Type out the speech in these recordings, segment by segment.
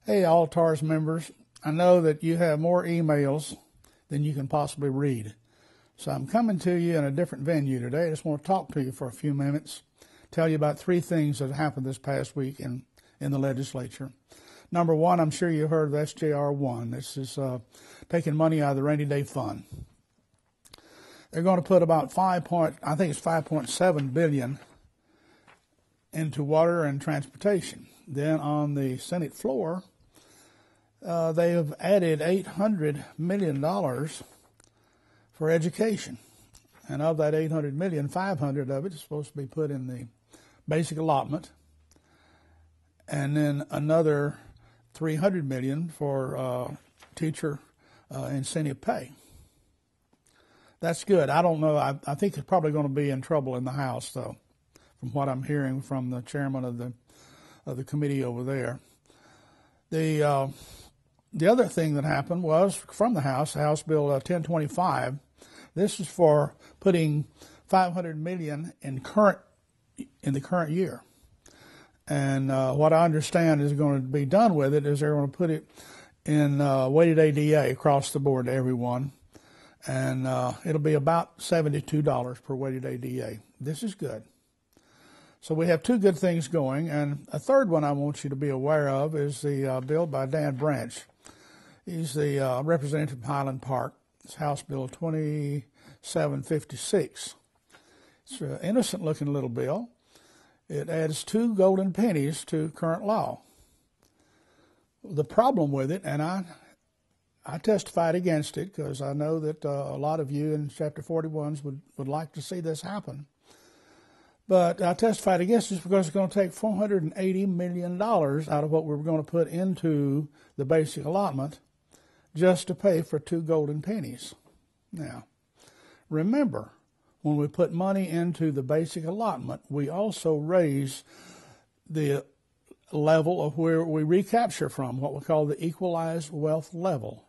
Hey, all TARS members. I know that you have more emails than you can possibly read. So I'm coming to you in a different venue today. I just want to talk to you for a few minutes, tell you about three things that happened this past week in the legislature. Number one, I'm sure you heard of SJR 1. This is taking money out of the rainy day fund. They're going to put about $5.7 billion into water and transportation. Then on the Senate floor, they have added $800 million for education. And of that $800 million, $500 of it is supposed to be put in the basic allotment. And then another $300 million for teacher incentive pay. That's good. I don't know. I think it's probably going to be in trouble in the House, though, from what I'm hearing from the chairman of the committee over there. The other thing that happened was from the House Bill 1025. This is for putting $500 million in the current year. And what I understand is going to be done with it is they're going to put it in weighted ADA across the board to everyone. And it'll be about $72 per weighted ADA. This is good. So we have two good things going. And a third one I want you to be aware of is the bill by Dan Branch. He's the representative of Highland Park. It's House Bill 2756. It's an innocent-looking little bill. It adds 2 golden pennies to current law. The problem with it, and I testified against it because I know that a lot of you in Chapter 41s would like to see this happen. But I testified against it because it's going to take $480 million out of what we're going to put into the basic allotment just to pay for 2 golden pennies. Now, remember, when we put money into the basic allotment, we also raise the level of where we recapture from, what we call the equalized wealth level.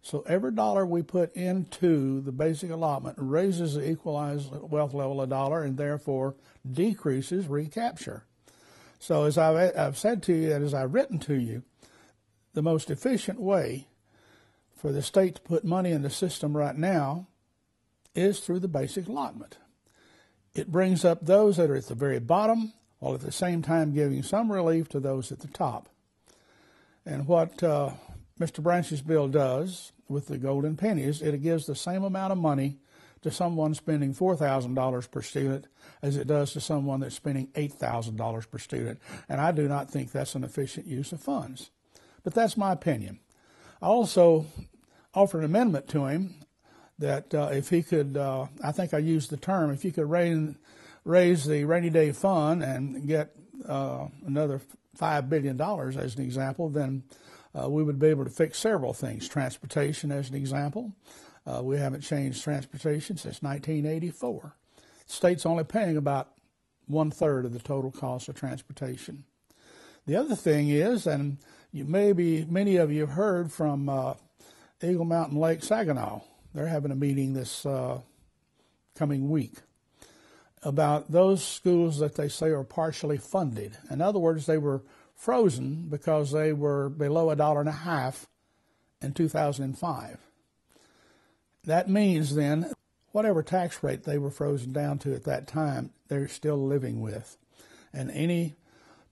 So every dollar we put into the basic allotment raises the equalized wealth level $1 and therefore decreases recapture. So as I've said to you and as I've written to you, the most efficient way for the state to put money in the system right now is through the basic allotment. It brings up those that are at the very bottom while at the same time giving some relief to those at the top. And what Mr. Branch's bill does with the golden pennies, it gives the same amount of money to someone spending $4,000 per student as it does to someone that's spending $8,000 per student. And I do not think that's an efficient use of funds. But that's my opinion. I also offered an amendment to him that if he could, I think I used the term, if he could raise the rainy day fund and get another $5 billion as an example, then we would be able to fix several things. Transportation as an example. We haven't changed transportation since 1984. The state's only paying about 1/3 of the total cost of transportation. The other thing is, and many of you have heard from Eagle Mountain Lake Saginaw. They're having a meeting this coming week about those schools that they say are partially funded. In other words, they were frozen because they were below $1.50 in 2005. That means then whatever tax rate they were frozen down to at that time, they're still living with. And any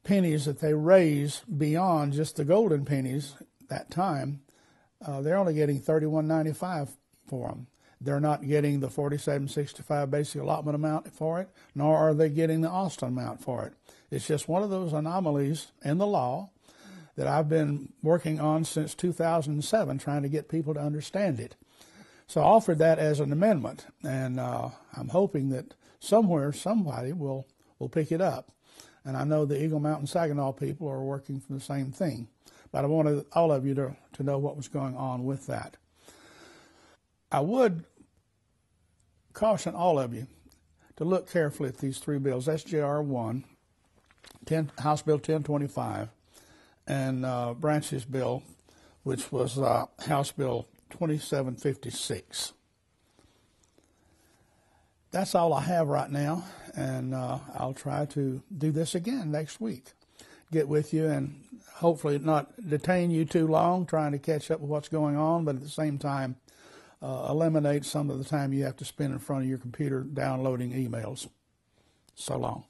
pennies that they raise beyond just the golden pennies that time, they're only getting $31.95 for them. They're not getting the $47.65 basic allotment amount for it, nor are they getting the Austin amount for it. It's just one of those anomalies in the law that I've been working on since 2007, trying to get people to understand it. So I offered that as an amendment, and I'm hoping that somewhere somebody will pick it up. And I know the Eagle Mountain Saginaw people are working for the same thing. But I wanted all of you to know what was going on with that. I would caution all of you to look carefully at these three bills, SJR 1, House Bill 1025, and Branch's bill, which was House Bill 2756. That's all I have right now, and I'll try to do this again next week. get with you and hopefully not detain you too long trying to catch up with what's going on, but at the same time, eliminate some of the time you have to spend in front of your computer downloading emails. So long.